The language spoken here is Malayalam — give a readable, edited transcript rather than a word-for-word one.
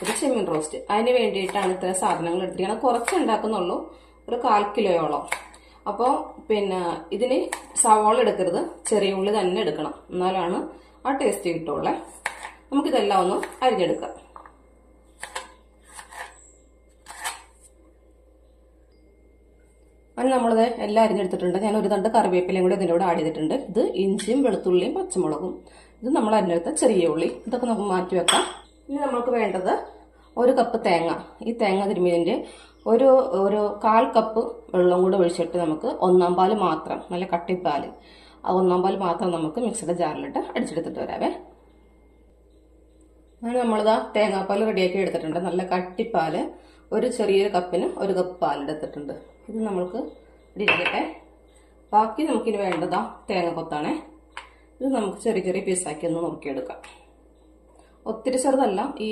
ഒരു ചെമ്മീൻ റോസ്റ്റ്. അതിന് വേണ്ടിയിട്ടാണ് ഇത്രയും സാധനങ്ങൾ എടുത്തിരിക്കുന്നത്. കുറച്ച് ഉണ്ടാക്കുന്നുള്ളൂ, ഒരു 1/4 കിലോയോളം. അപ്പോൾ പിന്നെ ഇതിന് സവാള എടുക്കരുത്, ചെറിയ ഉള്ളി തന്നെ എടുക്കണം, എന്നാലാണ് ആ ടേസ്റ്റ് കിട്ടുള്ളേ. നമുക്കിതെല്ലാം ഒന്ന് അരിഞ്ഞെടുക്കാം. അത് നമ്മളിത് എല്ലാം അരിഞ്ഞെടുത്തിട്ടുണ്ട്. ഞാൻ ഒരു തണ്ട് കറിവേപ്പിലയും കൂടി ഇതിൻ്റെ കൂടെ ആഡ് ചെയ്തിട്ടുണ്ട്. ഇത് ഇഞ്ചിയും വെളുത്തുള്ളിയും പച്ചമുളകും, ഇത് നമ്മൾ അരിഞ്ഞെടുത്ത ചെറിയ ഉള്ളി, ഇതൊക്കെ നമുക്ക് മാറ്റി വെക്കാം. ഇനി നമ്മൾക്ക് വേണ്ടത് 1 കപ്പ് തേങ്ങ. ഈ തേങ്ങ തിരുമ്മിയതിൻ്റെ ഒരു 1/4 കപ്പ് വെള്ളം കൂടെ ഒഴിച്ചിട്ട് നമുക്ക് 1/4 പാല് മാത്രം, നല്ല കട്ടിപ്പാല്, ആ 1/4 പാല് മാത്രം നമുക്ക് മിക്സിയുടെ ജാറിലിട്ട് അടിച്ചെടുത്തിട്ട് വരാവേ. അങ്ങനെ നമ്മളിതാ തേങ്ങാപ്പാൽ റെഡിയാക്കി എടുത്തിട്ടുണ്ട്. നല്ല കട്ടിപ്പാല്, ഒരു ചെറിയൊരു കപ്പിന് 1 കപ്പ് പാലെടുത്തിട്ടുണ്ട്. ഇത് നമ്മൾക്ക് ഇരിക്കട്ടെ. ബാക്കി നമുക്കിനി വേണ്ടതാ തേങ്ങ കൊത്താണേ. ഇത് നമുക്ക് ചെറിയ ചെറിയ പീസാക്കി ഒന്ന് നുറുക്കിയെടുക്കാം. ഒത്തിരി ചെറുതല്ല, ഈ